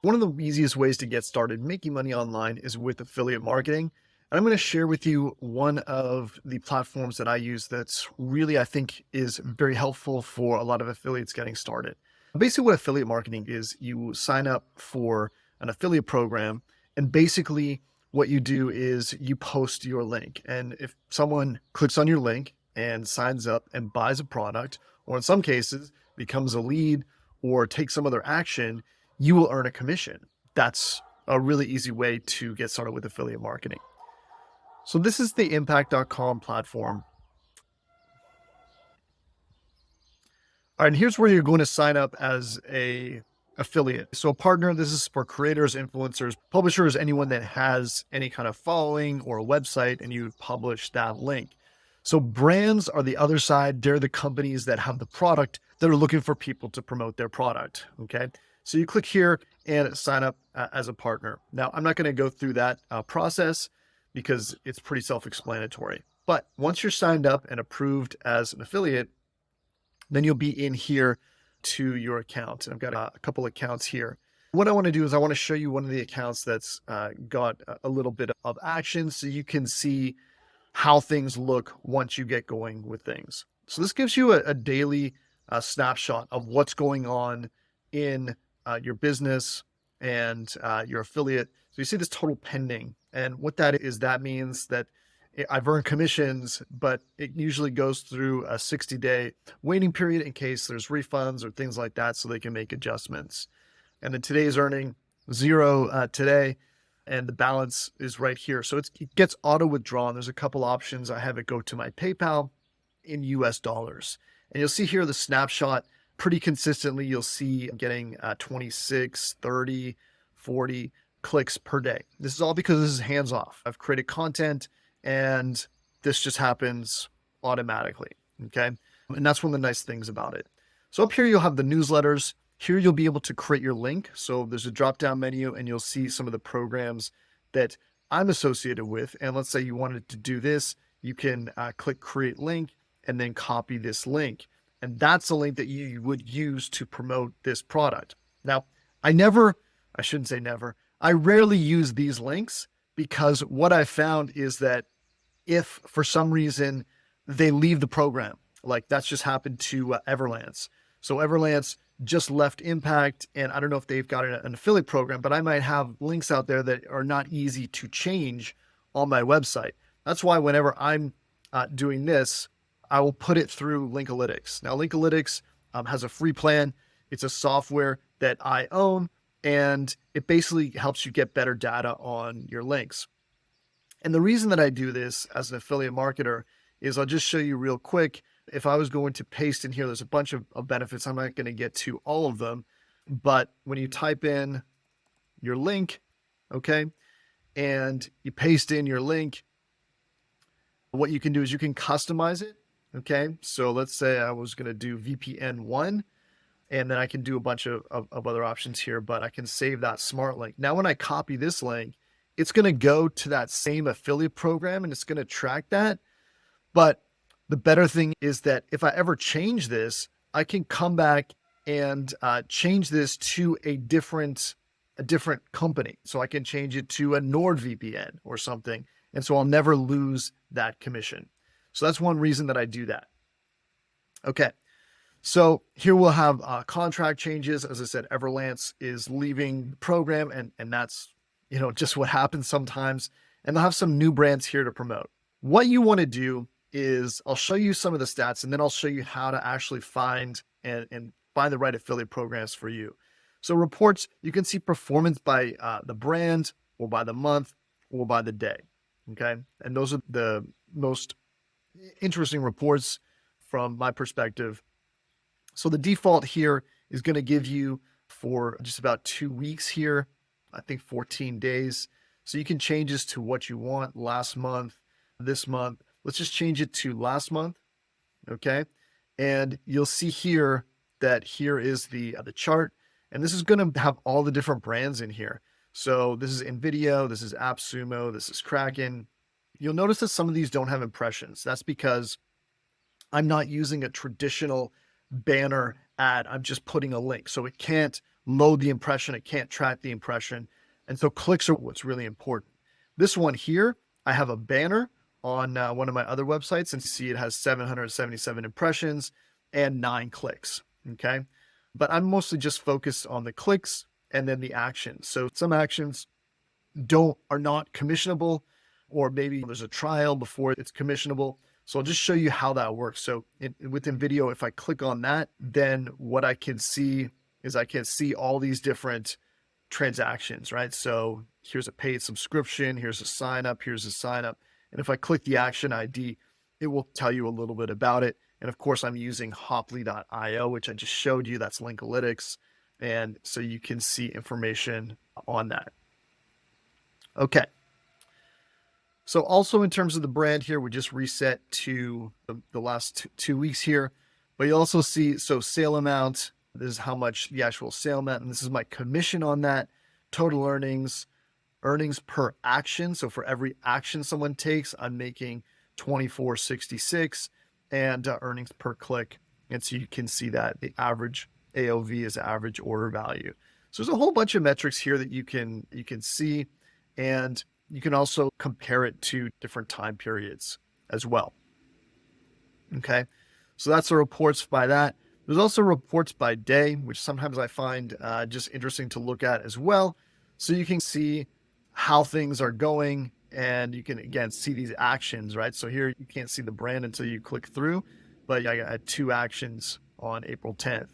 One of the easiest ways to get started making money online is with affiliate marketing. And I'm going to share with you one of the platforms that I use that's really, I think, is very helpful for a lot of affiliates getting started. Basically, what affiliate marketing is, you sign up for an affiliate program, and basically what you do is you post your link. And if someone clicks on your link and signs up and buys a product, or in some cases becomes a lead or takes some other action, you will earn a commission. That's a really easy way to get started with affiliate marketing. So this is the impact.com platform. All right, and here's where you're going to sign up as a affiliate. So a partner, this is for creators, influencers, publishers, anyone that has any kind of following or a website, and you publish that link. So brands are the other side. They're the companies that have the product that are looking for people to promote their product. Okay. So you click here and sign up as a partner. Now, I'm not going to go through that process because it's pretty self-explanatory. But once you're signed up and approved as an affiliate, then you'll be in here to your account. And I've got a couple accounts here. What I want to do is I want to show you one of the accounts that's got a little bit of action so you can see how things look once you get going with things. So this gives you a daily snapshot of what's going on in your business and your affiliate. So you see this total pending. And what that is, that means that I've earned commissions, but it usually goes through a 60-day waiting period in case there's refunds or things like that, so they can make adjustments. And then today's earning 0 today, and the balance is right here. So it gets auto withdrawn. There's a couple options. I have it go to my PayPal in US dollars. And you'll see here the snapshot pretty consistently. You'll see getting 26, 30, 40 clicks per day. This is all because this is hands off. I've created content and this just happens automatically. Okay. And that's one of the nice things about it. So up here, you'll have the newsletters. Here, you'll be able to create your link. So there's a drop-down menu and you'll see some of the programs that I'm associated with. And let's say you wanted to do this, you can click create link and then copy this link. And that's the link that you would use to promote this product. Now, I shouldn't say never, I rarely use these links because what I found is that if for some reason they leave the program, like that's just happened to Everlance. So Everlance just left Impact, and I don't know if they've got an affiliate program, but I might have links out there that are not easy to change on my website. That's why whenever I'm doing this, I will put it through Linkalytics. Now, Linkalytics has a free plan. It's a software that I own, and it basically helps you get better data on your links. And the reason that I do this as an affiliate marketer is I'll just show you real quick. If I was going to paste in here, there's a bunch of benefits. I'm not going to get to all of them, but when you type in your link, okay, and you paste in your link, what you can do is you can customize it. Okay. So let's say I was going to do VPN1, and then I can do a bunch of other options here, but I can save that smart link. Now, when I copy this link, it's going to go to that same affiliate program and it's going to track that. But the better thing is that if I ever change this, I can come back and change this to a different company. So I can change it to a NordVPN or something. And so I'll never lose that commission. So that's one reason that I do that. Okay. So here we'll have contract changes. As I said, Everlance is leaving the program, and that's, just what happens sometimes. And they'll have some new brands here to promote. What you want to do is I'll show you some of the stats, and then I'll show you how to actually find and find the right affiliate programs for you. So reports, you can see performance by the brand or by the month or by the day. Okay. And those are the most interesting reports from my perspective. So the default here is going to give you for just about 2 weeks here, I think 14 days. So you can change this to what you want last month, this month. Let's just change it to last month. Okay. And you'll see here that here is the chart, and this is going to have all the different brands in here. So this is InVideo, this is AppSumo, this is Kraken. You'll notice that some of these don't have impressions. That's because I'm not using a traditional banner ad. I'm just putting a link. So it can't load the impression. It can't track the impression. And so clicks are what's really important. This one here, I have a banner on one of my other websites, and see it has 777 impressions and 9 clicks. Okay. But I'm mostly just focused on the clicks and then the actions. So some actions are not commissionable, or maybe there's a trial before it's commissionable. So I'll just show you how that works. So within video, if I click on that, then what I can see is I can see all these different transactions, right? So here's a paid subscription, here's a sign up, here's a sign up. And if I click the action ID, it will tell you a little bit about it. And of course, I'm using Hoply.io, which I just showed you. That's Linkalytics. And so you can see information on that. Okay. So also in terms of the brand here, we just reset to the last 2 weeks here, but you also see, so sale amount, this is how much the actual sale amount, and this is my commission on that, total earnings, earnings per action. So for every action someone takes, I'm making $24.66, and earnings per click. And so you can see that the average AOV is average order value. So there's a whole bunch of metrics here that you can see, and you can also compare it to different time periods as well. Okay, so that's the reports by that. There's also reports by day, which sometimes I find just interesting to look at as well. So you can see how things are going, and you can, again, see these actions, right? So here you can't see the brand until you click through, but I got 2 actions on April 10th.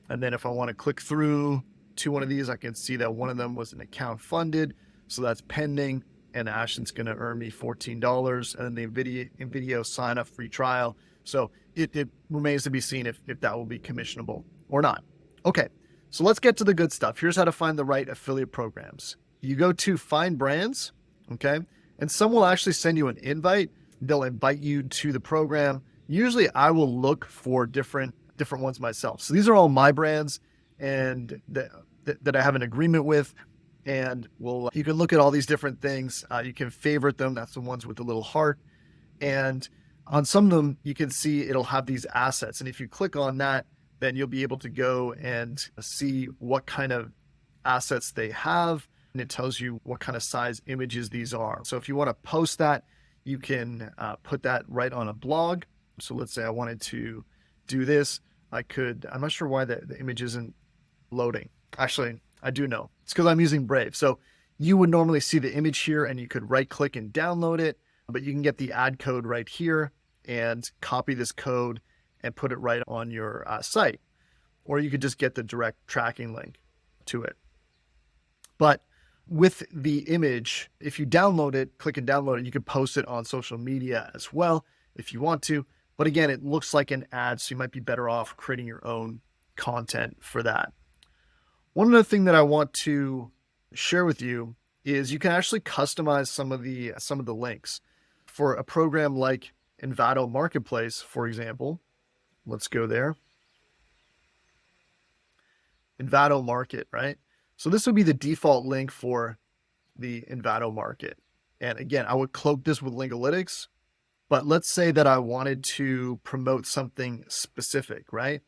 And then if I want to click through to one of these, I can see that one of them was an account funded. So that's pending, and the action's going to earn me $14. And then the video sign up free trial. So it remains to be seen if that will be commissionable or not. Okay, so let's get to the good stuff. Here's how to find the right affiliate programs. You go to find brands, okay? And some will actually send you an invite. They'll invite you to the program. Usually I will look for different ones myself. So these are all my brands, and that I have an agreement with. And you can look at all these different things. You can favorite them. That's the ones with the little heart. And on some of them, you can see it'll have these assets. And if you click on that, then you'll be able to go and see what kind of assets they have. And it tells you what kind of size images these are. So if you want to post that, you can put that right on a blog. So let's say I wanted to do this. I could, I'm not sure why the image isn't loading. Actually, I do know. It's because I'm using Brave. So you would normally see the image here, and you could right click and download it, but you can get the ad code right here and copy this code and put it right on your site. Or you could just get the direct tracking link to it. But with the image, if you download it, click and download it, you can post it on social media as well if you want to. But again, it looks like an ad, so you might be better off creating your own content for that. One other thing that I want to share with you is you can actually customize some of the links for a program like Envato Marketplace, for example. Let's go there. Envato Market, right? So this would be the default link for the Envato Market. And again, I would cloak this with Linkalytics, but let's say that I wanted to promote something specific, right?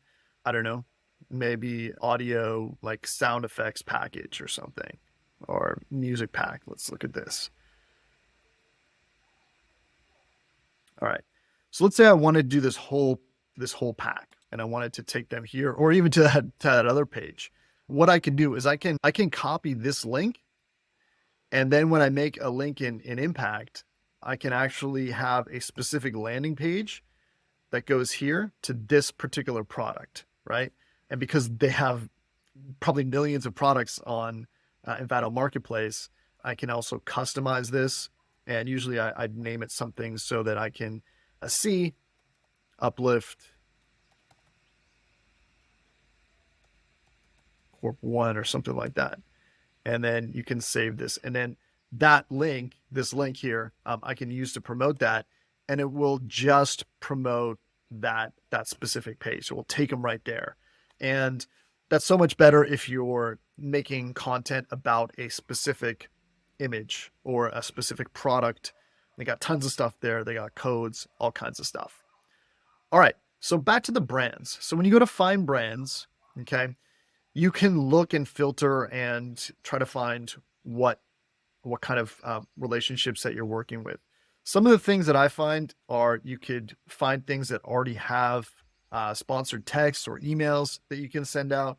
I don't know, maybe audio, like sound effects package or something, or music pack. Let's look at this. All right. So let's say I wanted to do this whole pack, and I wanted to take them here, or even to that other page. What I can do is I can copy this link, and then when I make a link in Impact, I can actually have a specific landing page that goes here to this particular product, right? And because they have probably millions of products on Envato Marketplace, I can also customize this. And usually I'd name it something so that I can see Uplift Corp 1 or something like that. And then you can save this. And then that link, this link here, I can use to promote that. And it will just promote that specific page. So we'll take them right there. And that's so much better if you're making content about a specific image or a specific product. They got tons of stuff there. They got codes, all kinds of stuff. All right. So back to the brands. So when you go to find brands, okay, you can look and filter and try to find what kind of relationships that you're working with. Some of the things that I find are you could find things that already have sponsored texts or emails that you can send out.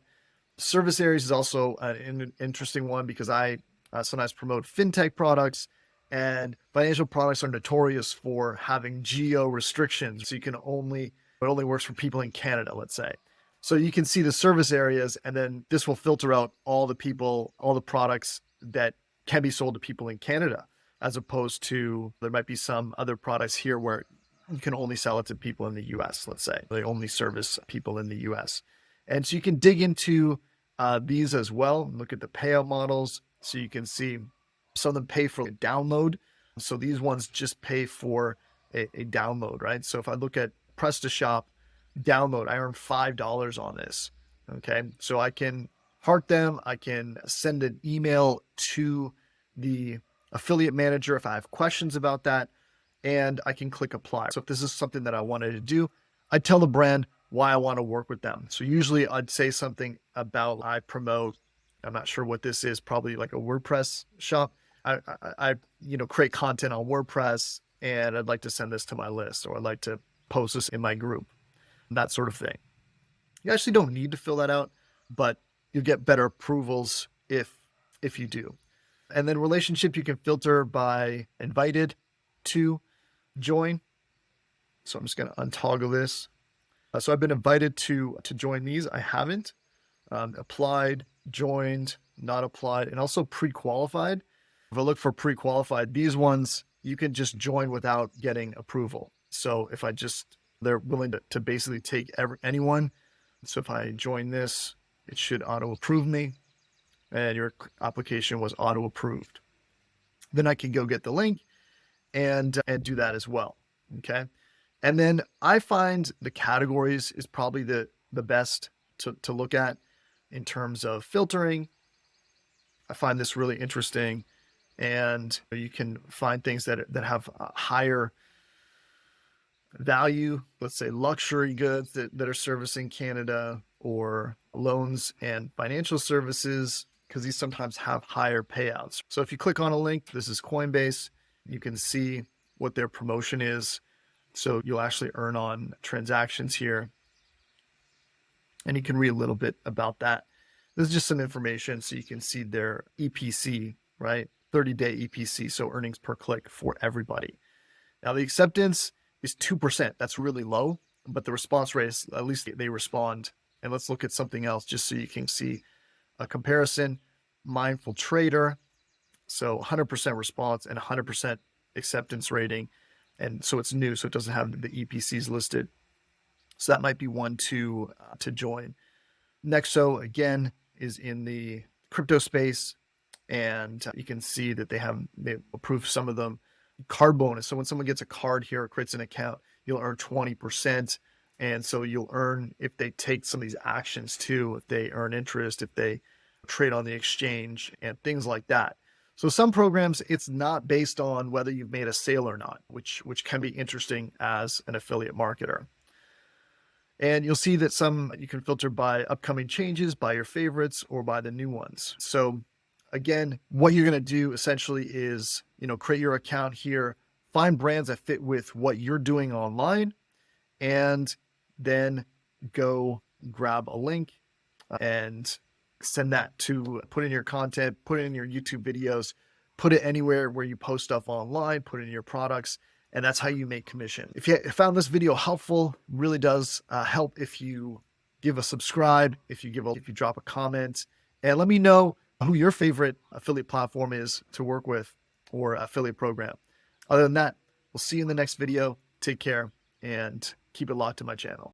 Service areas is also an interesting one because I sometimes promote fintech products, and financial products are notorious for having geo restrictions. So it only works for people in Canada, let's say. So you can see the service areas, and then this will filter out all the products that can be sold to people in Canada, as opposed to there might be some other products here where you can only sell it to people in the US, let's say. They only service people in the US. And so you can dig into these as well, look at the payout models. So you can see some of them pay for a download. So these ones just pay for a download, right? So if I look at PrestaShop download, I earn $5 on this. Okay. So I can heart them. I can send an email to the affiliate manager if I have questions about that, and I can click apply. So if this is something that I wanted to do, I tell the brand why I want to work with them. So usually I'd say something about I promote, I'm not sure what this is, probably like a WordPress shop. I create content on WordPress, and I'd like to send this to my list, or I'd like to post this in my group, that sort of thing. You actually don't need to fill that out, but you'll get better approvals if you do. And then relationship, you can filter by invited to join. So I'm just going to untoggle this. So I've been invited to join these. I haven't. Applied, joined, not applied, and also pre-qualified. If I look for pre-qualified, these ones, you can just join without getting approval. So if they're willing to basically take anyone. So if I join this, it should auto-approve me, and your application was auto-approved. Then I can go get the link and do that as well. Okay. And then I find the categories is probably the best to look at in terms of filtering. I find this really interesting, and you can find things that have a higher value, let's say luxury goods that are servicing Canada, or loans and financial services, because these sometimes have higher payouts. So if you click on a link, this is Coinbase, you can see what their promotion is. So you'll actually earn on transactions here, and you can read a little bit about that. This is just some information so you can see their EPC, right? 30-day EPC, so earnings per click for everybody. Now the acceptance is 2%. That's really low, but the response rate is, at least they respond. And let's look at something else just so you can see a comparison. Mindful Trader, so 100% response and 100% acceptance rating. And so it's new, so it doesn't have the EPCs listed. So that might be one to join. Nexo, again, is in the crypto space, and you can see that they approved some of them. Card bonus. So when someone gets a card here or creates an account, you'll earn 20%. And so you'll earn if they take some of these actions too, if they earn interest, if they trade on the exchange and things like that. So some programs, it's not based on whether you've made a sale or not, which can be interesting as an affiliate marketer. And you'll see that some you can filter by upcoming changes, by your favorites, or by the new ones. So again, what you're going to do essentially is, create your account here, find brands that fit with what you're doing online, and then go grab a link and send that put in your content, put it in your YouTube videos, put it anywhere where you post stuff online, put it in your products, and that's how you make commission. If you found this video helpful, really does help if you give a subscribe, if you drop a comment, and let me know who your favorite affiliate platform is to work with, or affiliate program. Other than that, we'll see you in the next video. Take care and keep it locked to my channel.